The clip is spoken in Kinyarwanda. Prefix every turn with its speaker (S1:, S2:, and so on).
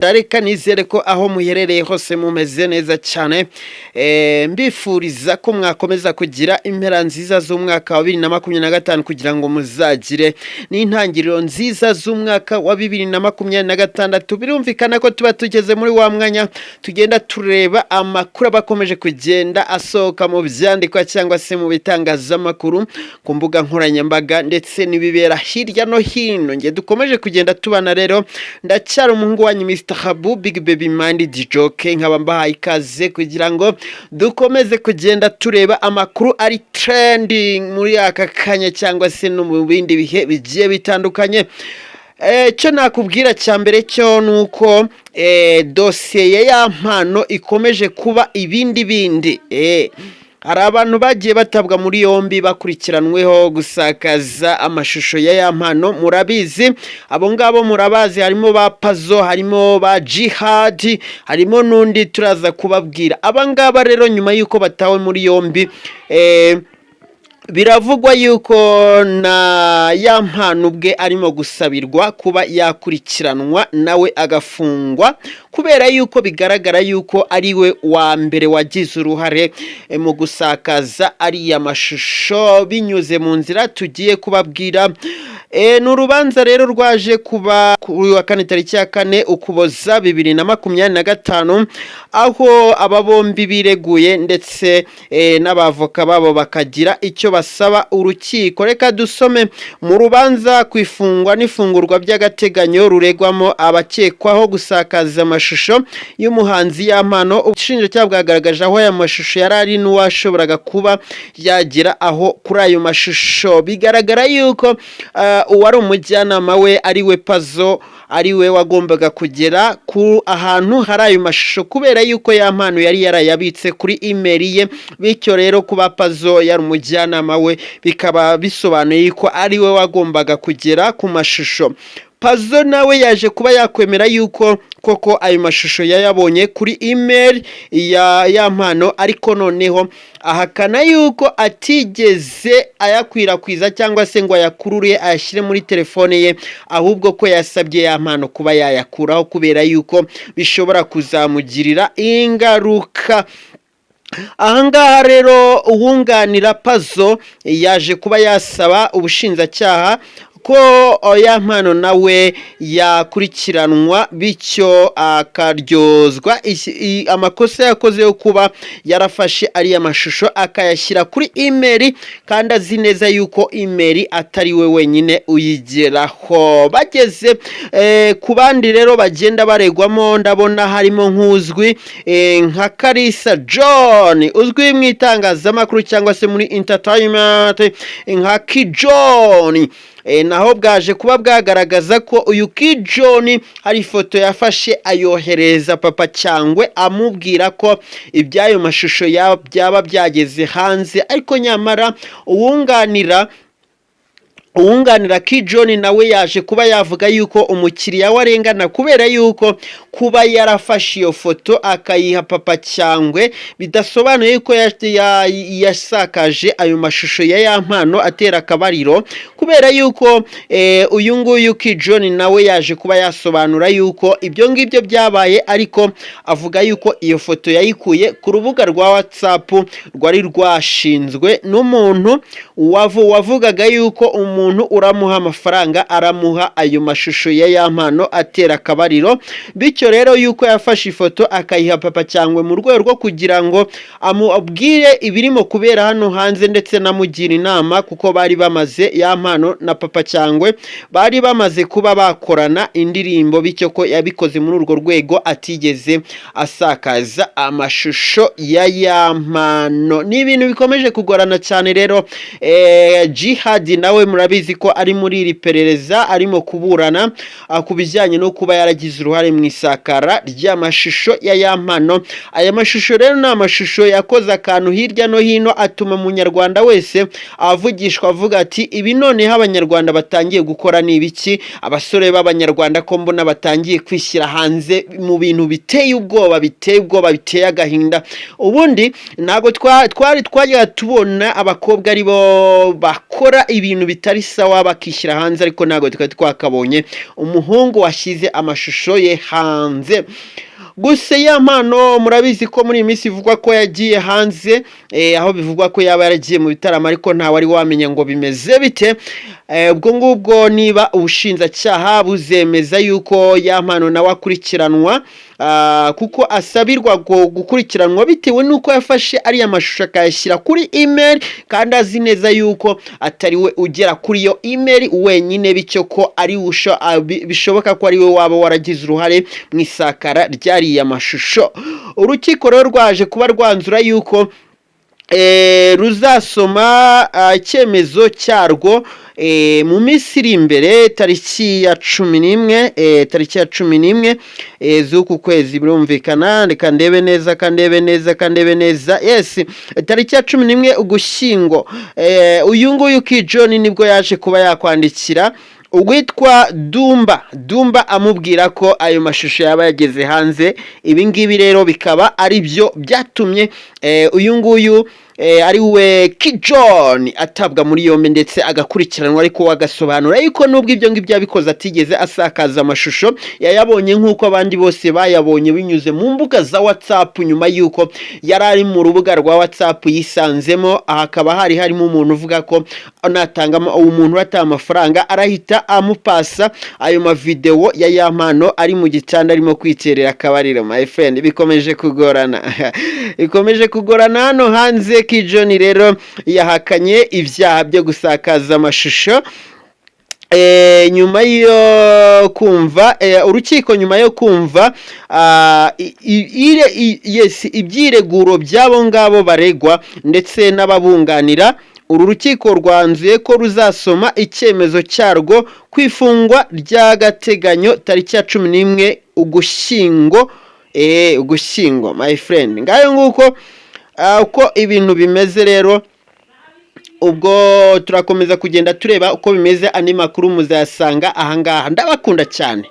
S1: Reka nizere ko aho muherereye hose mumeze neza cyane, mbifuriza ko mwakomeza kugira impera nziza z'umwaka wa 2025 kugira ngo muzagire n'intangiriro nziza z'umwaka wa 2026. Birumvikana ko tuba tugeze muri wa mwanya tugenda tureba amakuru abakomeje kugenda asohoka mu byandikwa cyangwa se mu bitangazamakuru ku mbuga nkoranyambaga ndetse n'ibibera hirya no hino. Nge dukomeje kugenda tubana rero, ndacyari umuhungu wanyu Mr. Habu Big Baby Mind Dijoke, nkaba mbahaye ikaze kugira ngo dukomeze kugenda tureba amakuru ari trending muri aka kanya cyangwa se no mu bindi bihe bigiye bitandukanye. Cyo nakubwira cya mbere cyo nuko dosiye ya Yampano ikomeje kuba ibindi. Hari abantu bagiye batabwa muri yombi bakurikiranweho gusakaza amashusho ya Yampano. Murabizi abo ngabo, murabazi, harimo ba Pazo, harimo ba Jihad, harimo nundi turaza kubabwira. Aba ngaba rero nyuma yuko batawe muri yombi, biravugwa yuko na Yampano ubwe arimo gusabirwa kuba yakurikiranwa nawe agafungwa, kubera yuko bigaragara yuko ari we wa mbere wagize uruhare mu gusakaza ari amashusho binyuze mu nzira tugiye kubabwira. N'urubanza rero rwaje kuba kuri wa 4 tariki ya 4 Ukuboza 2025, aho aba bombi bireguye ndetse n'abavoka babo bakagira icyo basaba urukiko. Reka dusome mu rubanza kwifungwa n'ifungurwa by'agateganyo ruregwamo abakekwaho gusakaza amashusho y'umuhanzi Yampano. Ubushinjacyaha bwagaragaje aho aya mashusho yari ari n'uwashoboraga kuba yagira aho kuri ayo mashusho. Bigaragara yuko uwari umujyanama we ari we Pazo, ari we wagombaga kugera ku ahantu hari ayo mashusho, kubera yuko Yampano yari yarayabitse kuri email ye. Bityo rero kuba Pazo yari umujyanama we bikaba bisobanuye yuko ari we wagombaga kugera ku mashusho. Pazo nawe yaje kuba yakwemera yuko koko ayo mashusho yayabonye kuri email ya Yampano, ariko noneho ahakana yuko atigeze ayakwirakwiza cyangwa se ngo ayakurure ayashyire muri telefone ye, ahubwo ko yasabye Yampano kuba yayakuraho kubera yuko bishobora kuzamugirira ingaruka. Ahangaha rero uwunganira Pazo yaje kuba yasaba ubushinjacyaha ko Yampano nawe yakurikiranwa, bityo akaryozwa amakosa yakoze yo kuba yarafashe ari amashusho akayashyira kuri email, kandi azi neza yuko email atari we wenyine uyigeraho. Bageze ku bandi rero bagenda baregwamo, ndabona harimo nk'uzwi nka Kalisa John, uzwi mu itangazamakuru cyangwa se muri entertainment nka Ki John. Naho bwaje kuba bwagaragaza ko uyu Ki John hari ifoto yafashe ayohereza Papa Cyangwe amubwira ko ibyayo mashusho byaba byageze hanze, ariko nyamara uwunganira Ki John nawe yaje kuba yavuga yuko umukiriya warengana, kubera yuko kuba yarafashe iyo foto akayiha Papa Cyangwe bidasobanuye yuko yasakaje ayo mashusho ya Yampano atera akabariro, kubera yuko uyu nguyu Ki John nawe yaje kuba yasobanura yuko ibyo ngibyo byabaye, ariko avuga yuko iyo foto yayikuye ku rubuga rwa WhatsApp rwari rwashinzwe n'umuntu wavugaga yuko umuntu uramuha amafaranga aramuha ayo mashusho ya Yampano atera akabariro. Bityo rero yuko yafashe ifoto akayiha Papa Cyangwe mu rwego rwo kugira ngo amubwire ibirimo kubera hano hanze ndetse namugira inama, kuko bari bamaze Yampano na Papa Cyangwe bari bamaze kuba bakorana indirimbo, bityo ko yabikoze muri urwo rwego atigeze asakaza amashusho ya Yampano. Ni ibintu bikomeje kugorana cyane rero. Jihad nawe murabizi ko ari muri iri perereza, arimo kuburana ku bijyanye no kuba yaragize uruhare mu isakara ry'amashusho ya Yampano. Aya mashusho rero ni amashusho yakoze akantu hirya no hino, atuma umunyarwanda wese avugishwa avuga ati ibi noneho abanyarwanda batangiye gukora ni ibiki? Abasore b'abanyarwanda ko mbona batangiye kwishyira hanze mu bintu biteye ubwoba, biteye agahinda. Ubundi ntago twari twajya tubona abakobwa ari bo bakora ibintu bitari ari sawa bakishyira hanze, ariko ntabwo twari twakabonye umuhungu washyize amashusho ye hanze. Gusa Yampano murabizi ko muri iyi minsi ivugwa ko yagiye hanze, aho bivugwa ko yaba yaragiye mu bitaramo, ariko nta wari wamenya ngo bimeze bite. Ubwo ngubwo niba ubushinjacyaha buzemeza yuko Yampano nawe akurikiranwa, kuko asabirwa gukurikiranwa bitewe nuko yafashe ari amashusho akayashyira kuri email, kandi azi neza yuko atari we ugera kuri iyo email wenyine, bityo ko ari bishoboka ko ari we waba waragize uruhare mu isakara ryariya mashusho. Urukiko rero rwaje kuba rwanzura yuko ruzasoma icyemezo cyarwo mu minsi iri imbere, tariki ya 11 z'uku kwezi. Birumvikana, reka ndebe neza, yes, tariki ya 11 Ugushyingo. Uyu nguyu John nibwo yaje kuba yakwandikira uwitwa Dumba amubwira ko ayo mashusho yaba yageze hanze. Ibi ngibi rero bikaba ari byo byatumye uyu nguyu ari we John atabwa muri yombi ndetse agakurikiranwa, ariko agasobanura yuko nubwo ibyo ngibyo yabikoze atigeze asakaza amashusho, yayabonye nk'uko abandi bose bayabonye binyuze mu mbuga za WhatsApp, nyuma yuko yari ari mu rubuga rwa WhatsApp yisanzemo. Hakaba harimo umuntu uvuga ko natanga umuntu atanga amafaranga arahita amupasa ayo mavideo ya Yampano ari mu gitanda arimo kwiterera akabariro. My friend, bikomeje kugorana hano hanze. John rero yahakanye ibyaha byo gusakaza amashusho nyuma yo kumva urukiko nyuma yo kumva ibyireguro by'abo ngabo baregwa ndetse n'ababunganira. Uru rukiko rwanzuye ko ruzasoma icyemezo cyarwo kwifungwa ry'agateganyo tariki ya 11 Ugushyingo. My friend, ngayo nguko uko ibintu bimeze rero. Ubwo turakomeza kugenda tureba uko bimeze, andi makuru muzayasanga ahangaha. Ndabakunda cyane.